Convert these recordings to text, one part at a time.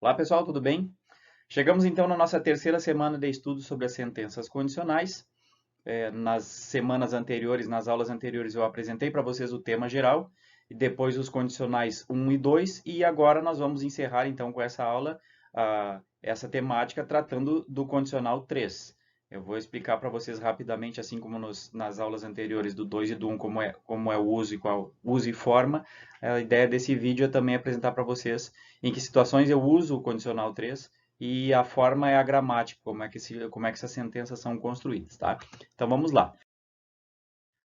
Olá pessoal, tudo bem? Chegamos então na nossa terceira semana de estudo sobre as sentenças condicionais. Nas semanas anteriores, nas aulas anteriores, eu apresentei para vocês o tema geral, e depois os condicionais 1 e 2, e agora nós vamos encerrar então com essa aula, essa temática tratando do condicional 3. Eu vou explicar para vocês rapidamente, assim como nas aulas anteriores do 2 e do 1, como é o uso e qual uso e forma. A ideia desse vídeo é também apresentar para vocês em que situações eu uso o condicional 3 e a forma é a gramática, como é que essas sentenças são construídas, tá? Então vamos lá.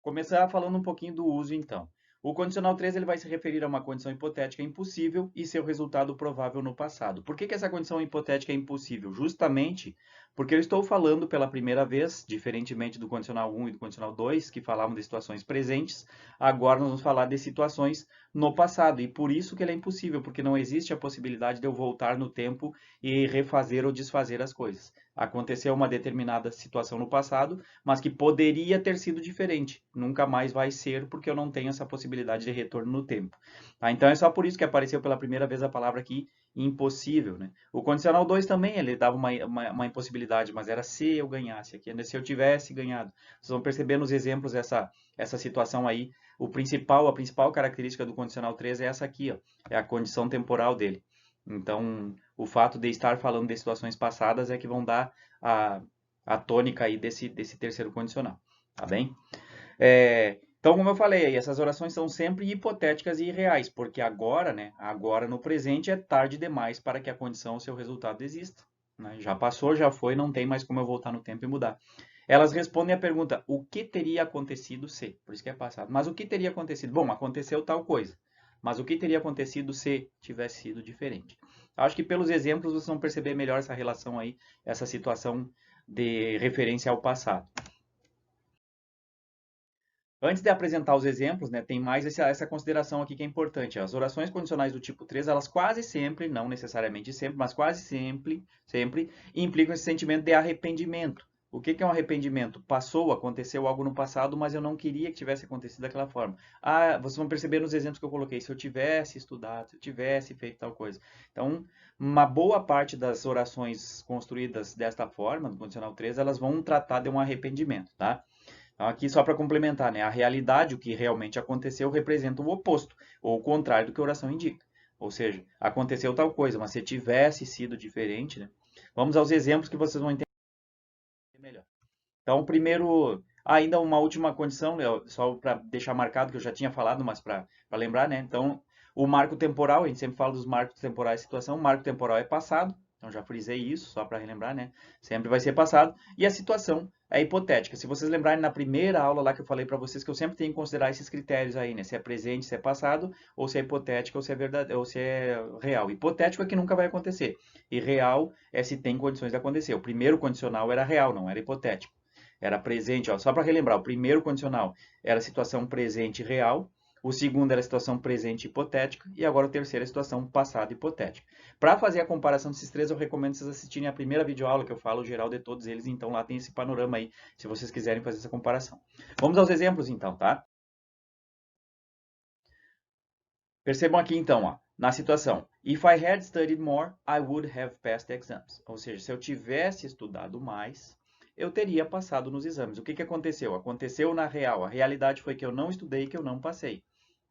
Começar falando um pouquinho do uso, então. O condicional 3 ele vai se referir a uma condição hipotética impossível e seu resultado provável no passado. Por que essa condição hipotética é impossível? Justamente porque eu estou falando pela primeira vez, diferentemente do condicional 1 e do condicional 2, que falavam de situações presentes, agora nós vamos falar de situações no passado. E por isso que ele é impossível, porque não existe a possibilidade de eu voltar no tempo e refazer ou desfazer as coisas. Aconteceu uma determinada situação no passado, mas que poderia ter sido diferente. Nunca mais vai ser, porque eu não tenho essa possibilidade de retorno no tempo. Tá? Então é só por isso que apareceu pela primeira vez a palavra aqui, impossível. Né? O condicional 2 também, ele dava uma impossibilidade, mas era se eu ganhasse. Aqui, se eu tivesse ganhado. Vocês vão perceber nos exemplos essa situação aí. A principal característica do condicional 3 é essa aqui, ó, é a condição temporal dele. Então, o fato de estar falando de situações passadas é que vão dar a tônica aí desse terceiro condicional, tá bem? Então, como eu falei, aí, essas orações são sempre hipotéticas e irreais, porque agora, né, agora no presente é tarde demais para que a condição ou seu resultado exista. Né? Já passou, já foi, não tem mais como eu voltar no tempo e mudar. Elas respondem a pergunta, o que teria acontecido se? Por isso que é passado. Mas o que teria acontecido? Bom, aconteceu tal coisa. Mas o que teria acontecido se tivesse sido diferente? Acho que pelos exemplos vocês vão perceber melhor essa relação aí, essa situação de referência ao passado. Antes de apresentar os exemplos, né, tem mais essa consideração aqui que é importante. As orações condicionais do tipo 3, elas quase sempre, não necessariamente sempre, mas quase sempre implicam esse sentimento de arrependimento. O que é um arrependimento? Passou, aconteceu algo no passado, mas eu não queria que tivesse acontecido daquela forma. Vocês vão perceber nos exemplos que eu coloquei, se eu tivesse estudado, se eu tivesse feito tal coisa. Então, uma boa parte das orações construídas desta forma, no condicional 3, elas vão tratar de um arrependimento, tá? Então, aqui só para complementar, né? A realidade, o que realmente aconteceu, representa o oposto, ou o contrário do que a oração indica. Ou seja, aconteceu tal coisa, mas se tivesse sido diferente, né? Vamos aos exemplos que vocês vão entender melhor. Então, primeiro, ainda uma última condição, né, só para deixar marcado, que eu já tinha falado, mas para lembrar, né? Então, o marco temporal, a gente sempre fala dos marcos temporais de situação, o marco temporal é passado, então já frisei isso, só para relembrar, né? Sempre vai ser passado, e a situação é hipotética. Se vocês lembrarem na primeira aula lá que eu falei para vocês, que eu sempre tenho que considerar esses critérios aí, né? Se é presente, se é passado, ou se é hipotético, ou se é verdade, ou se é real. Hipotético é que nunca vai acontecer, e real é se tem condições de acontecer. O primeiro condicional era real, não era hipotético. Era presente, ó, só para relembrar, o primeiro condicional era a situação presente real, o segundo era a situação presente hipotética e agora o terceiro é a situação passada hipotética. Para fazer a comparação desses três, eu recomendo vocês assistirem a primeira videoaula que eu falo geral de todos eles, então lá tem esse panorama aí, se vocês quiserem fazer essa comparação. Vamos aos exemplos então, tá? Percebam aqui então, ó, na situação, if I had studied more, I would have passed the exams. Ou seja, se eu tivesse estudado mais, eu teria passado nos exames. O que que aconteceu? Aconteceu na real. A realidade foi que eu não estudei, que eu não passei.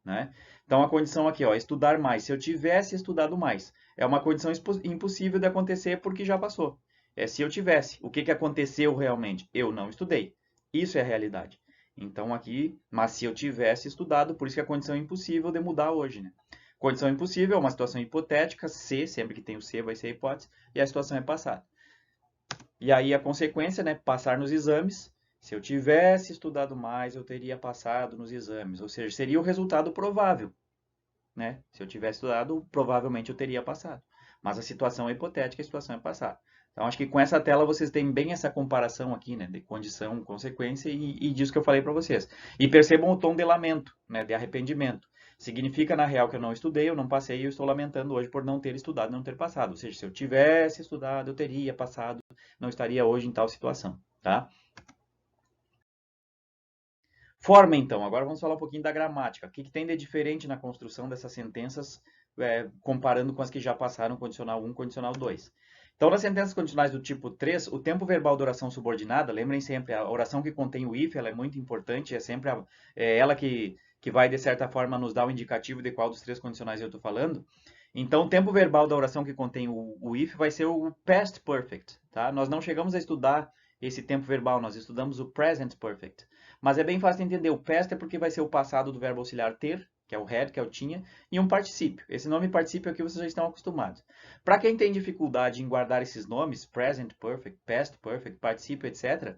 Né? Então a condição aqui, ó, estudar mais. Se eu tivesse estudado mais, é uma condição impossível de acontecer porque já passou. É se eu tivesse. O que que aconteceu realmente? Eu não estudei. Isso é a realidade. Então aqui, mas se eu tivesse estudado, por isso que a condição é impossível de mudar hoje, né? Condição impossível é uma situação hipotética, se, sempre que tem o se vai ser hipótese, e a situação é passada. E aí a consequência, né, passar nos exames. Se eu tivesse estudado mais, eu teria passado nos exames, ou seja, seria o resultado provável, né? Se eu tivesse estudado, provavelmente eu teria passado. Mas a situação é hipotética, a situação é passada. Então, acho que com essa tela vocês têm bem essa comparação aqui, né, de condição, consequência e disso que eu falei para vocês. E percebam o tom de lamento, né, de arrependimento. Significa, na real, que eu não estudei, eu não passei e eu estou lamentando hoje por não ter estudado, não ter passado. Ou seja, se eu tivesse estudado, eu teria passado, não estaria hoje em tal situação, tá? Forma, então. Agora vamos falar um pouquinho da gramática. O que tem de diferente na construção dessas sentenças comparando com as que já passaram, condicional 1, condicional 2. Então, nas sentenças condicionais do tipo 3, o tempo verbal da oração subordinada, lembrem sempre, a oração que contém o if, ela é muito importante, é sempre ela que vai, de certa forma, nos dar o indicativo de qual dos três condicionais eu estou falando. Então, o tempo verbal da oração que contém o if vai ser o past perfect, tá? Nós não chegamos a estudar esse tempo verbal, nós estudamos o present perfect. Mas é bem fácil de entender, o past é porque vai ser o passado do verbo auxiliar ter, que é o had, que é o tinha, e um particípio. Esse nome particípio aqui vocês já estão acostumados. Para quem tem dificuldade em guardar esses nomes, present perfect, past perfect, particípio, etc.,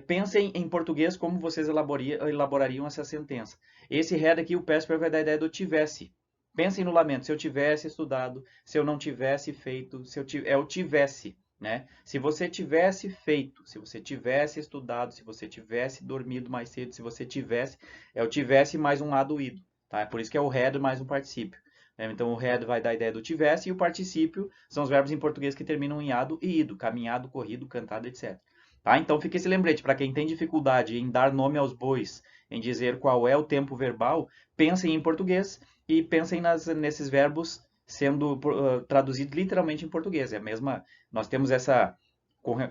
pensem em português como vocês elaborariam essa sentença. Esse had aqui, o past perfect, é da ideia do tivesse. Pensem no lamento, se eu tivesse estudado, se eu não tivesse feito, é o tivesse. Né? Se você tivesse feito, se você tivesse estudado, se você tivesse dormido mais cedo, se você tivesse, é o tivesse mais um ado ido. Tá? É por isso que é o had mais um particípio. Então, o had vai dar a ideia do tivesse e o particípio são os verbos em português que terminam em ado e ido, caminhado, corrido, cantado, etc. Tá? Então, fica esse lembrete, para quem tem dificuldade em dar nome aos bois, em dizer qual é o tempo verbal, pensem em português e pensem nesses verbos sendo traduzidos literalmente em português. É a mesma, nós temos essa,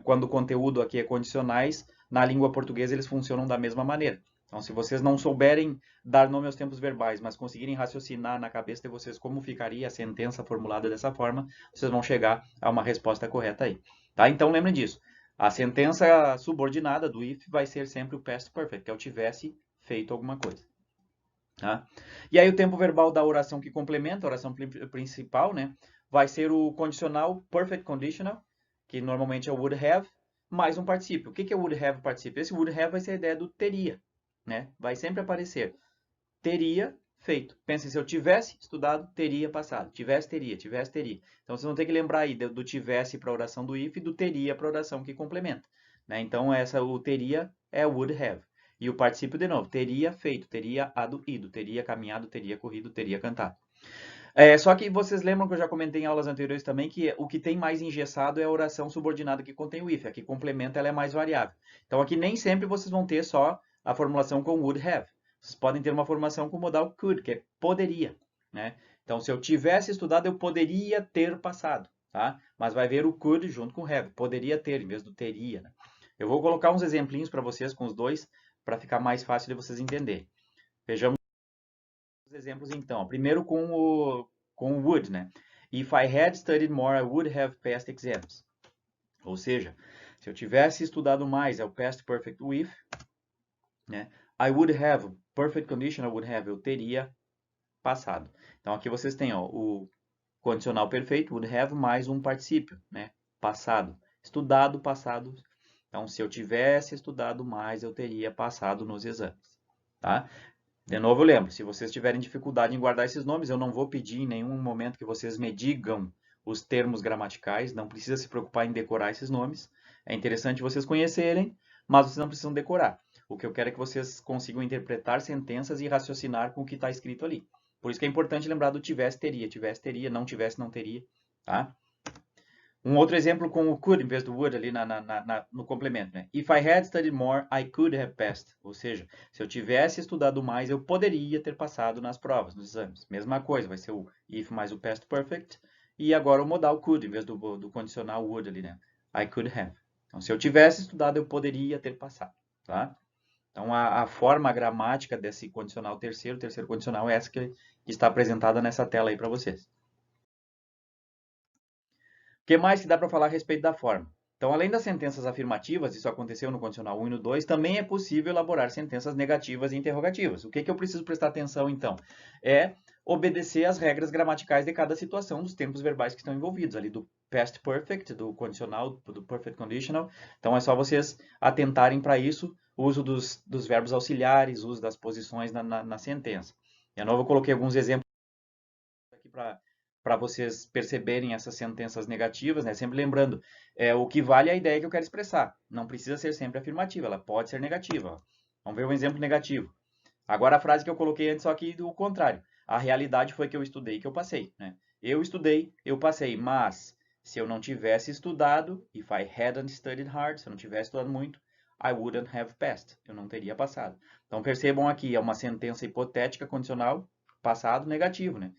quando o conteúdo aqui é condicionais, na língua portuguesa eles funcionam da mesma maneira. Então, se vocês não souberem dar nome aos tempos verbais, mas conseguirem raciocinar na cabeça de vocês como ficaria a sentença formulada dessa forma, vocês vão chegar a uma resposta correta aí. Tá? Então, lembrem disso. A sentença subordinada do if vai ser sempre o past perfect, que é o tivesse feito alguma coisa. Tá? E aí o tempo verbal da oração que complementa, a oração principal, né, vai ser o condicional perfect conditional, que normalmente é o would have, mais um particípio. O que é o would have particípio? Esse would have vai ser a ideia do teria. Né? Vai sempre aparecer. Teria feito. Pensem, se eu tivesse estudado, teria passado. Tivesse, teria. Tivesse, teria. Então, vocês vão ter que lembrar aí do tivesse para a oração do if e do teria para a oração que complementa. Né? Então, o teria é would have. E o particípio, de novo, teria feito, teria ido, teria caminhado, teria corrido, teria cantado. Só que vocês lembram que eu já comentei em aulas anteriores também que o que tem mais engessado é a oração subordinada que contém o if. A que complementa ela é mais variável. Então, aqui nem sempre vocês vão ter só a formulação com would have. Vocês podem ter uma formação com o modal could, que é poderia. Né? Então, se eu tivesse estudado, eu poderia ter passado. Tá? Mas vai ver o could junto com o have. Poderia ter, em vez do teria. Né? Eu vou colocar uns exemplinhos para vocês com os dois, para ficar mais fácil de vocês entenderem. Vejamos os exemplos então. Primeiro com o would, né? If I had studied more, I would have passed exams. Ou seja, se eu tivesse estudado mais, é o past perfect with, né? I would have, perfect condition, I would have, eu teria passado. Então aqui vocês têm ó, o condicional perfeito, would have, mais um particípio, né? Passado. Estudado, passado. Então, se eu tivesse estudado mais, eu teria passado nos exames. Tá? De novo, eu lembro, se vocês tiverem dificuldade em guardar esses nomes, eu não vou pedir em nenhum momento que vocês me digam os termos gramaticais, não precisa se preocupar em decorar esses nomes. É interessante vocês conhecerem, mas vocês não precisam decorar. O que eu quero é que vocês consigam interpretar sentenças e raciocinar com o que está escrito ali. Por isso que é importante lembrar do tivesse, teria, não tivesse, não teria. Tá? Um outro exemplo com o could em vez do would ali no complemento, né? If I had studied more, I could have passed. Ou seja, se eu tivesse estudado mais, eu poderia ter passado nas provas, nos exames. Mesma coisa, vai ser o if mais o past perfect. E agora o modal could, em vez do condicional would ali, né? I could have. Então, se eu tivesse estudado, eu poderia ter passado, tá? Então, a forma gramática desse condicional terceiro condicional é essa que está apresentada nessa tela aí para vocês. O que mais que dá para falar a respeito da forma? Então, além das sentenças afirmativas, isso aconteceu no condicional 1 e no 2, também é possível elaborar sentenças negativas e interrogativas. O que eu preciso prestar atenção, então? É obedecer às regras gramaticais de cada situação dos tempos verbais que estão envolvidos, ali do past perfect, do condicional, do perfect conditional. Então, é só vocês atentarem para isso, o uso dos verbos auxiliares, o uso das posições na sentença. De novo, eu coloquei alguns exemplos aqui para vocês perceberem essas sentenças negativas, né? Sempre lembrando, o que vale é a ideia que eu quero expressar. Não precisa ser sempre afirmativa, ela pode ser negativa. Ó. Vamos ver um exemplo negativo. Agora a frase que eu coloquei antes, só que do contrário. A realidade foi que eu estudei, que eu passei. Né? Eu estudei, eu passei, mas se eu não tivesse estudado, if I hadn't studied hard, se eu não tivesse estudado muito, I wouldn't have passed, eu não teria passado. Então percebam aqui, é uma sentença hipotética condicional, passado negativo, né?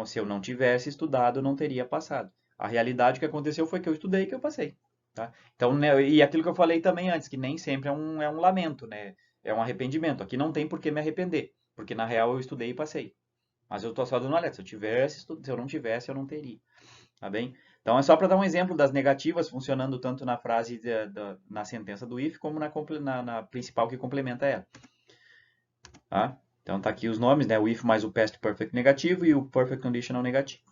Se eu não tivesse estudado, eu não teria passado. A realidade que aconteceu foi que eu estudei e que eu passei. Tá? Então, né, e aquilo que eu falei também antes, que nem sempre é um lamento, né? É um arrependimento. Aqui não tem por que me arrepender, porque na real eu estudei e passei. Mas eu estou só dando um alerta. Se eu não tivesse, eu não teria. Tá bem? Então é só para dar um exemplo das negativas funcionando tanto na frase na sentença do if como na principal que complementa ela. Tá? Então tá aqui os nomes, né? O if mais o past perfect negativo e o perfect conditional negativo.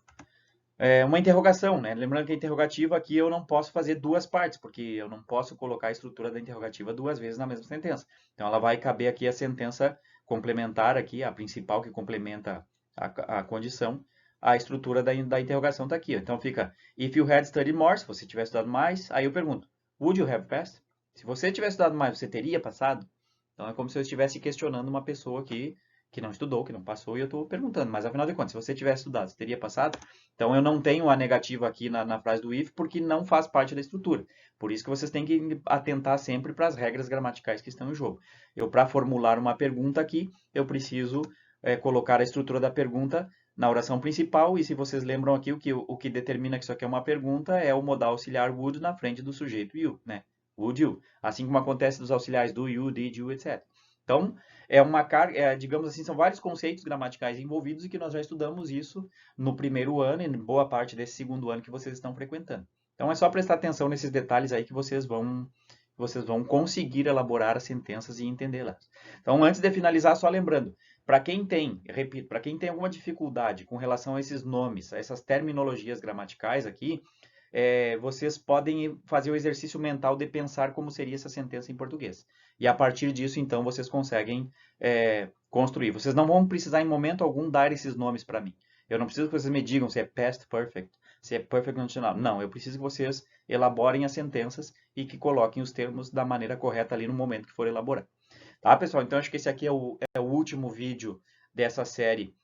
É uma interrogação, né? Lembrando que a interrogativa aqui eu não posso fazer duas partes, porque eu não posso colocar a estrutura da interrogativa duas vezes na mesma sentença. Então ela vai caber aqui a sentença complementar aqui, a principal que complementa a condição, a estrutura da interrogação está aqui. Ó. Então fica, if you had studied more, se você tivesse estudado mais, aí eu pergunto, would you have passed? Se você tivesse estudado mais, você teria passado? Então é como se eu estivesse questionando uma pessoa que não estudou, que não passou, e eu estou perguntando, mas afinal de contas, se você tivesse estudado, você teria passado? Então eu não tenho a negativa aqui na frase do if, porque não faz parte da estrutura. Por isso que vocês têm que atentar sempre para as regras gramaticais que estão em jogo. Eu, para formular uma pergunta aqui, eu preciso colocar a estrutura da pergunta na oração principal, e se vocês lembram aqui, o que determina que isso aqui é uma pergunta é o modal auxiliar would na frente do sujeito you, né? Would you? Assim como acontece dos auxiliares do you, did you, etc. Então, é uma carga, digamos assim, são vários conceitos gramaticais envolvidos e que nós já estudamos isso no primeiro ano e boa parte desse segundo ano que vocês estão frequentando. Então, é só prestar atenção nesses detalhes aí que vocês vão conseguir elaborar as sentenças e entendê-las. Então, antes de finalizar, só lembrando, para quem tem, repito, para quem tem alguma dificuldade com relação a esses nomes, a essas terminologias gramaticais aqui, vocês podem fazer o exercício mental de pensar como seria essa sentença em português. E a partir disso, então, vocês conseguem construir. Vocês não vão precisar, em momento algum, dar esses nomes para mim. Eu não preciso que vocês me digam se é past perfect, se é perfect conditional. Não, eu preciso que vocês elaborem as sentenças e que coloquem os termos da maneira correta ali no momento que for elaborar. Tá, pessoal? Então, acho que esse aqui é o último vídeo dessa série,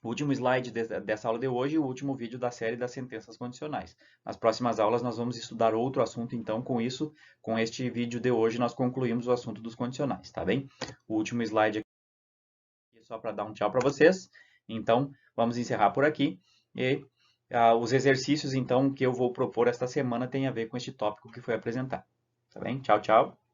o último slide dessa aula de hoje e o último vídeo da série das sentenças condicionais. Nas próximas aulas nós vamos estudar outro assunto, então com isso, com este vídeo de hoje, nós concluímos o assunto dos condicionais, tá bem? O último slide aqui é só para dar um tchau para vocês. Então, vamos encerrar por aqui. E os exercícios, então, que eu vou propor esta semana têm a ver com este tópico que foi apresentado. Tá bem? Tchau, tchau.